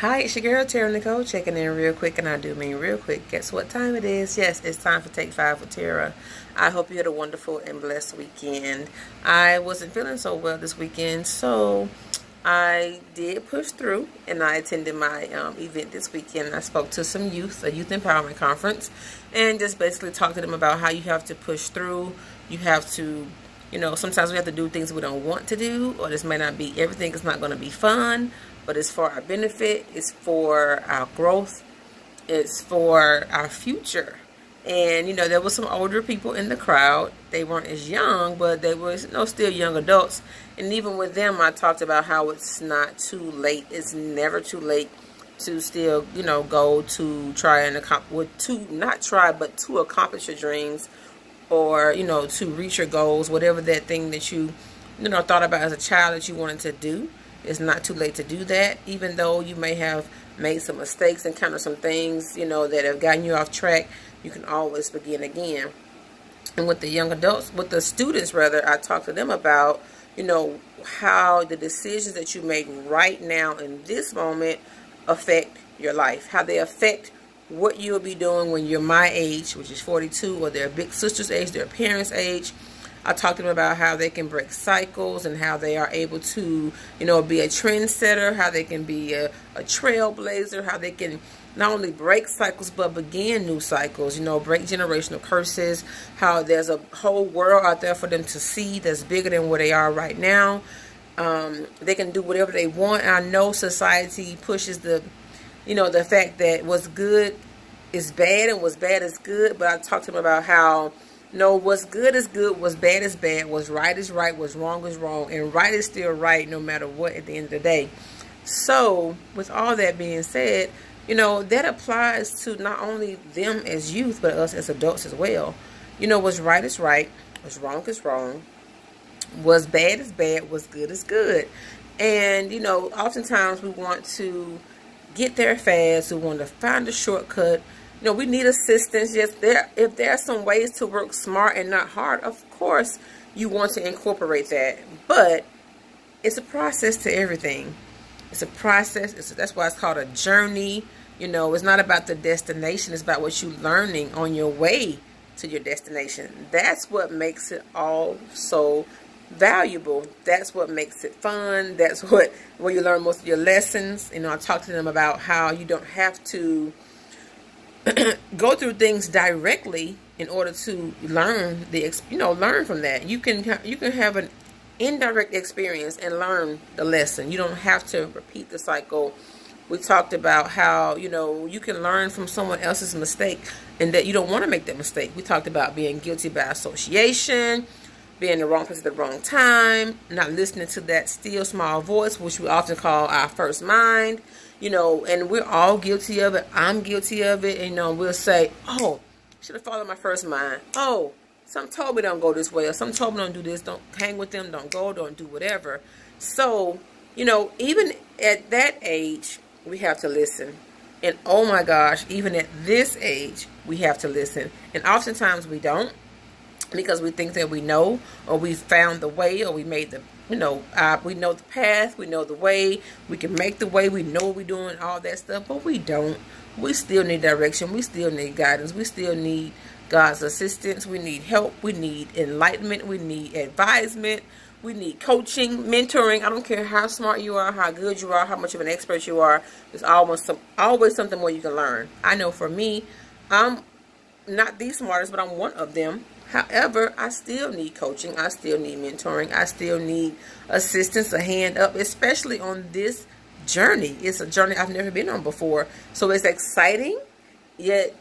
Hi, it's your girl Terra checking in real quick, and I do mean real quick. Guess what time it is? Yes, it's time for Take 5 with Terra. I hope you had a wonderful and blessed weekend. I wasn't feeling so well this weekend, so I did push through, and I attended my event this weekend. I spoke to some youth, a youth empowerment conference, and just basically talked to them about how you have to push through. You have to, sometimes we have to do things we don't want to do, or this may not be, everything is not going to be fun, but it's for our benefit, it's for our growth, it's for our future. And, there was some older people in the crowd. They weren't as young, but they were, still young adults. And even with them, I talked about how it's not too late. It's never too late to still, go to try and accomplish, to accomplish your dreams, or, to reach your goals, whatever that thing that you, thought about as a child that you wanted to do. It's not too late to do that, even though you may have made some mistakes and kind of some things, that have gotten you off track. You can always begin again. And with the young adults, with the students rather, I talked to them about, how the decisions that you make right now in this moment affect your life, how they affect what you'll be doing when you're my age, which is 42, or their big sister's age, their parents' age. I talked to them about how they can break cycles and how they are able to, be a trendsetter, how they can be a trailblazer, how they can not only break cycles but begin new cycles, break generational curses, how there's a whole world out there for them to see that's bigger than where they are right now. They can do whatever they want. I know society pushes the fact that what's good is bad and what's bad is good, but I talked to them about how what's good is good, what's bad is bad, what's right is right, what's wrong is wrong, and right is still right no matter what at the end of the day. So, with all that being said, that applies to not only them as youth, but us as adults as well. What's right is right, what's wrong is wrong, what's bad is bad, what's good is good. And, oftentimes we want to get there fast, we want to find a shortcut. We need assistance. Yes, if there are some ways to work smart and not hard, of course you want to incorporate that. But it's a process to everything. It's a process. That's why it's called a journey. It's not about the destination. It's about what you're learning on your way to your destination. That's what makes it all so valuable. That's what makes it fun. That's where you learn most of your lessons. I talked to them about how you don't have to go through things directly in order to learn learn from that. You can have an indirect experience and learn the lesson. You don't have to repeat the cycle. We talked about how you can learn from someone else's mistake and that you don't want to make that mistake. We talked about being guilty by association, being in the wrong place at the wrong time, not listening to that still small voice, which we often call our first mind. And we're all guilty of it. I'm guilty of it. And, we'll say, oh, should have followed my first mind. Oh, some told me don't go this way. Or some told me don't do this. Don't hang with them. Don't go. Don't do whatever. So, even at that age, we have to listen. And, oh, my gosh, even at this age, we have to listen. And oftentimes we don't, because we think that we know, or we found the way, or we made the we know the path, we know the way, we can make the way, we know what we're doing, all that stuff, but we don't. We still need direction, we still need guidance, we still need God's assistance, we need help, we need enlightenment, we need advisement, we need coaching, mentoring. I don't care how smart you are, how good you are, how much of an expert you are, there's always something more you can learn. I know for me, I'm not the smartest, but I'm one of them. However, I still need coaching. I still need mentoring. I still need assistance, a hand up, especially on this journey. It's a journey I've never been on before. So it's exciting, yet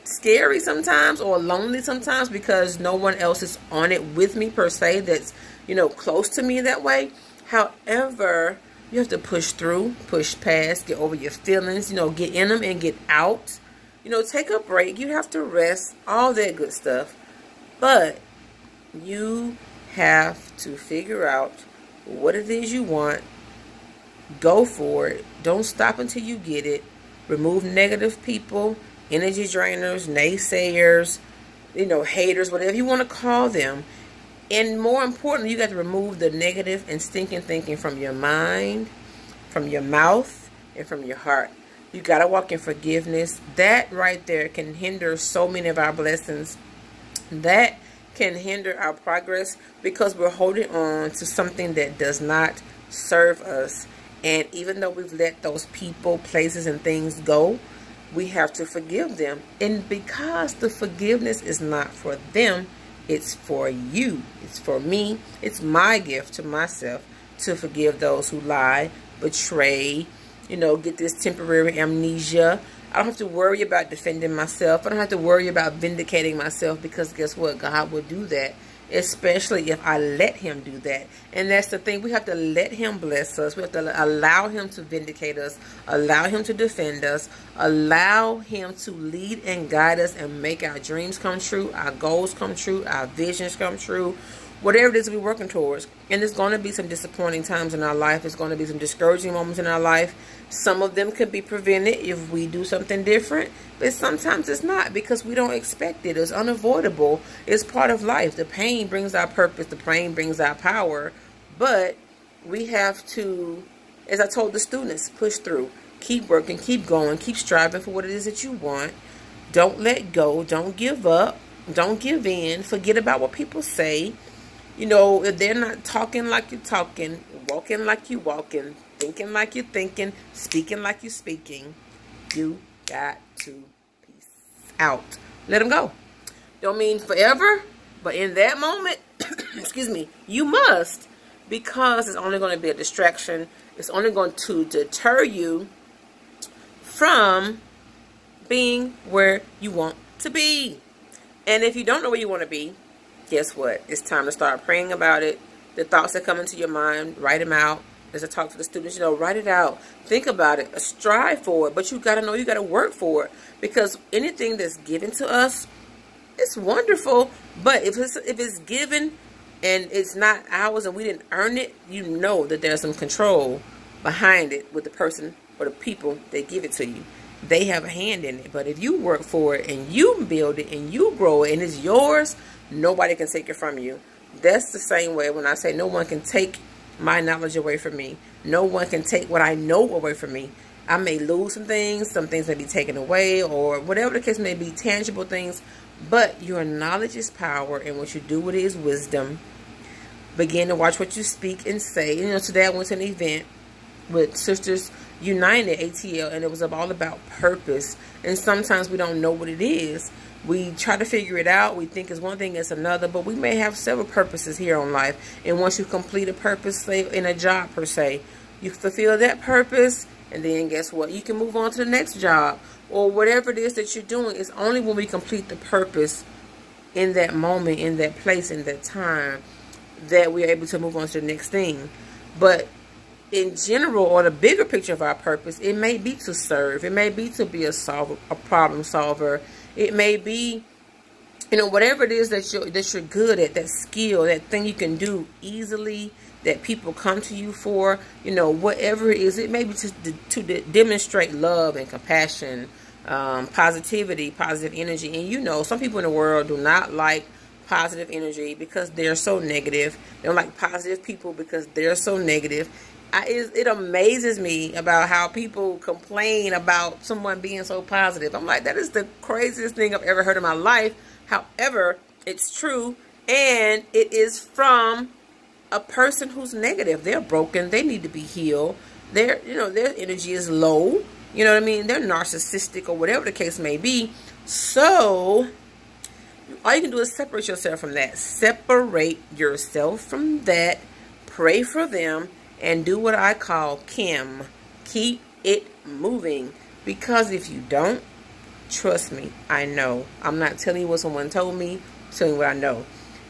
scary sometimes, or lonely sometimes, because no one else is on it with me per se that's, close to me that way. However, you have to push through, push past, get over your feelings, get in them and get out. Take a break. You have to rest, all that good stuff. But you have to figure out what it is you want. Go for it. Don't stop until you get it. Remove negative people, energy drainers, naysayers, haters, whatever you want to call them. And more importantly, you got to remove the negative and stinking thinking from your mind, from your mouth, and from your heart. You got to walk in forgiveness. That right there can hinder so many of our blessings. That can hinder our progress because we're holding on to something that does not serve us. And even though we've let those people, places, and things go, we have to forgive them. And because the forgiveness is not for them, it's for you. It's for me. It's my gift to myself to forgive those who lie, betray, get this temporary amnesia. I don't have to worry about defending myself. I don't have to worry about vindicating myself, because guess what? God will do that, especially if I let him do that. And that's the thing. We have to let him bless us. We have to allow him to vindicate us, allow him to defend us, allow him to lead and guide us and make our dreams come true, our goals come true, our visions come true. Whatever it is we're working towards. And there's going to be some disappointing times in our life. There's going to be some discouraging moments in our life. Some of them could be prevented if we do something different. But sometimes it's not, because we don't expect it. It's unavoidable. It's part of life. The pain brings our purpose. The pain brings our power. But we have to, as I told the students, push through. Keep working. Keep going. Keep striving for what it is that you want. Don't let go. Don't give up. Don't give in. Forget about what people say. If they're not talking like you're talking, walking like you're walking, thinking like you're thinking, speaking like you're speaking, you got to peace out. Let them go. Don't mean forever, but in that moment, excuse me, you must, because it's only going to be a distraction. It's only going to deter you from being where you want to be. And if you don't know where you want to be, guess what? It's time to start praying about it. The thoughts that come into your mind, write them out. As I talk for the students, write it out. Think about it. Strive for it. But you got to know you got to work for it. Because anything that's given to us, it's wonderful. But if it's given and it's not ours and we didn't earn it, you know that there's some control behind it with the person or the people that give it to you. They have a hand in it. But if you work for it and you build it and you grow it and it's yours, nobody can take it from you. That's the same way when I say no one can take my knowledge away from me. No one can take what I know away from me. I may lose some things may be taken away, or whatever the case may be, tangible things. But your knowledge is power, and what you do with it is wisdom. Begin to watch what you speak and say. Today I went to an event with Sisters United, ATL, and it was all about purpose. And sometimes we don't know what it is. We try to figure it out. We think it's one thing, it's another, but we may have several purposes here on life. And once you complete a purpose, say in a job per se, you fulfill that purpose, and then guess what? You can move on to the next job, or whatever it is that you're doing. It's only when we complete the purpose in that moment, in that place, in that time, that we're able to move on to the next thing. But in general, or the bigger picture of our purpose, it may be to serve. It may be to be a problem solver. It may be, whatever it is that you're good at, that skill, that thing you can do easily, that people come to you for, whatever it is. It may be to demonstrate love and compassion, positivity, positive energy. And some people in the world do not like positive energy because they're so negative. They don't like positive people because they're so negative. It amazes me about how people complain about someone being so positive. I'm like, that is the craziest thing I've ever heard in my life. However, it's true, and it is from a person who's negative. They're broken. They need to be healed. Their energy is low. You know what I mean? They're narcissistic or whatever the case may be. So all you can do is separate yourself from that. Separate yourself from that. Pray for them. And do what I call Kim. Keep it moving. Because if you don't, trust me, I know. I'm not telling you what someone told me. I'm telling you what I know.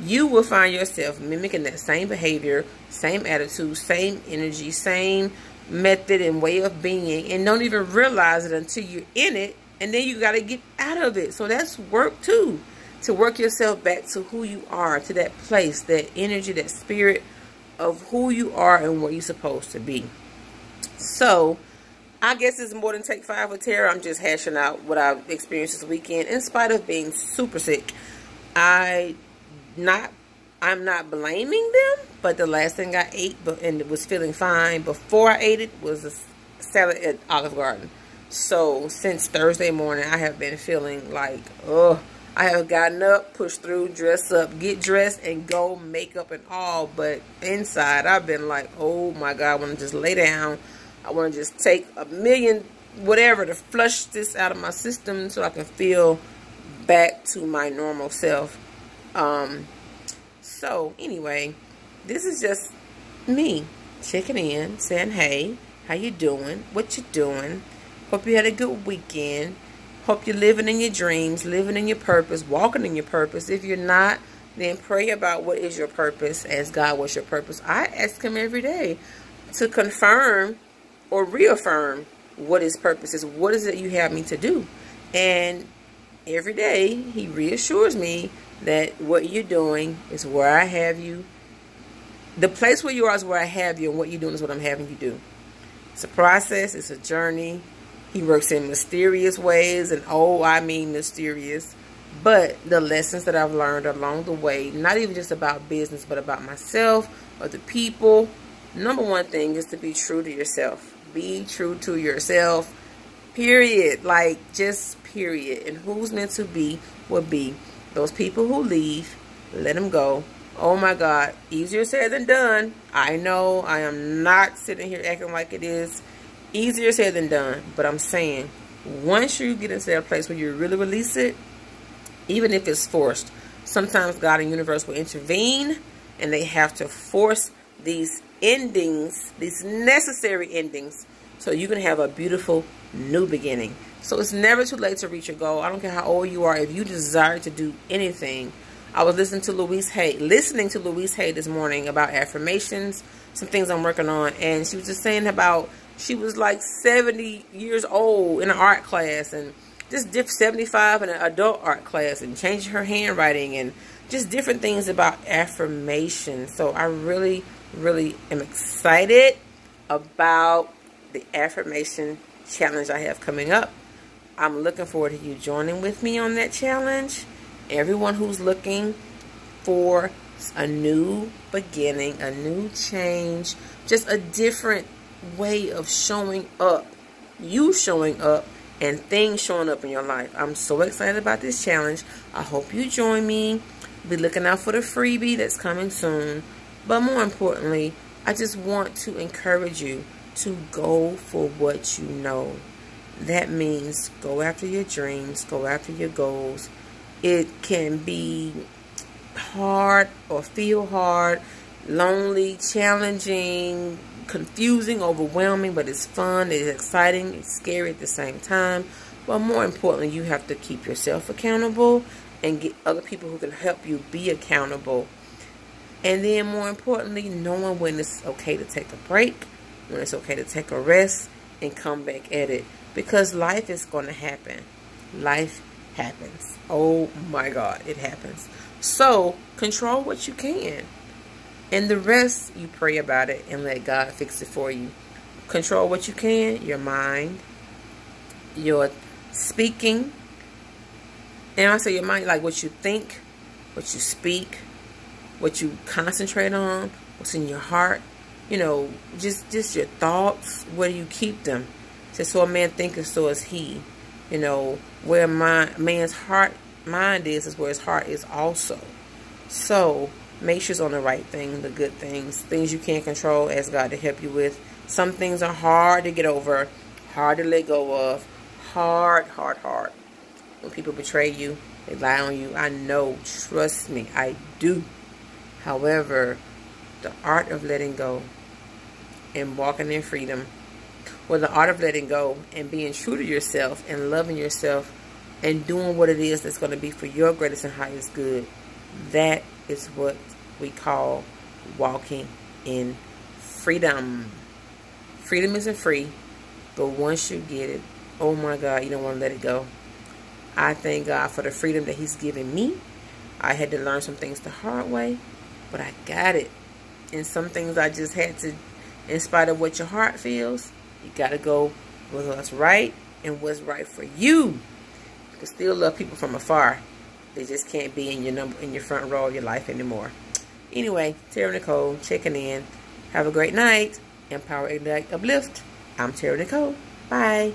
You will find yourself mimicking that same behavior, same attitude, same energy, same method and way of being. And don't even realize it until you're in it. And then you got to get out of it. So that's work too. To work yourself back to who you are. To that place, that energy, that spirit of who you are and where you're supposed to be. So I guess it's more than take 5 with Terra. I'm just hashing out what I've experienced this weekend in spite of being super sick. I'm not blaming them, but the last thing I ate and it was feeling fine before I ate it was a salad at Olive Garden. So since Thursday morning, I have been feeling like, oh, I have gotten up, pushed through, dress up, get dressed, and go, makeup and all. But inside, I've been like, oh my God, I want to just lay down. I want to just take a million whatever to flush this out of my system so I can feel back to my normal self. So anyway, this is just me checking in, saying, hey, how you doing? What you doing? Hope you had a good weekend. Hope you're living in your dreams, living in your purpose, walking in your purpose. If you're not, then pray about what is your purpose. Ask God what's your purpose. I ask him every day to confirm or reaffirm what his purpose is. What is it you have me to do? And every day he reassures me that what you're doing is where I have you. The place where you are is where I have you, and what you're doing is what I'm having you do. It's a process. It's a journey. He works in mysterious ways, and oh, I mean mysterious. But the lessons that I've learned along the way, not even just about business, but about myself, other people. Number one thing is to be true to yourself. Be true to yourself, period. Like, just period. And who's meant to be will be. Those people who leave, let them go. Oh my God, easier said than done. I know I am not sitting here acting like it is easier said than done, but I'm saying once you get into that place where you really release it, even if it's forced, sometimes God and universe will intervene, and they have to force these endings, these necessary endings, so you can have a beautiful new beginning. So it's never too late to reach your goal. I don't care how old you are. If you desire to do anything, I was listening to Louise Hay this morning about affirmations, some things I'm working on, and she was just saying about she was like 70 years old in an art class, and just 75 in an adult art class, and changing her handwriting, and just different things about affirmation. So I really, really am excited about the affirmation challenge I have coming up. I'm looking forward to you joining with me on that challenge. Everyone who's looking for a new beginning, a new change, just a different way of showing up, you showing up, and things showing up in your life. I'm so excited about this challenge. I hope you join me. Be looking out for the freebie that's coming soon. But more importantly, I just want to encourage you to go for what you know. That means go after your dreams, go after your goals. It can be hard or feel hard, lonely, challenging, confusing, overwhelming, but it's fun, it's exciting, it's scary at the same time. But more importantly, you have to keep yourself accountable and get other people who can help you be accountable. And then more importantly, knowing when it's okay to take a break, when it's okay to take a rest and come back at it. Because life is going to happen. Life happens. Oh my God, it happens. So control what you can. And the rest, you pray about it and let God fix it for you. Control what you can, your mind, your speaking. And I say your mind, like what you think, what you speak, what you concentrate on, what's in your heart. You know, just your thoughts. Where do you keep them? Says, so a man thinketh, so is he. You know, where man's mind is where his heart is also. So make sure it's on the right thing, the good things. Things you can't control, ask God to help you with. Some things are hard to get over, hard to let go of. Hard. When people betray you, they lie on you. I know, trust me, I do. However, the art of letting go and walking in freedom, or the art of letting go and being true to yourself and loving yourself and doing what it is that's going to be for your greatest and highest good, that is what we call walking in freedom. Freedom isn't free, but once you get it, oh my God, you don't want to let it go. I thank God for the freedom that he's given me. I had to learn some things the hard way, but I got it. And some things I just had to, in spite of what your heart feels, you got to go with what's right and what's right for you. You can still love people from afar. They just can't be in your front row of your life anymore. Anyway, Terra Nicole checking in. Have a great night. Empower, ignite, uplift. I'm Terra Nicole. Bye.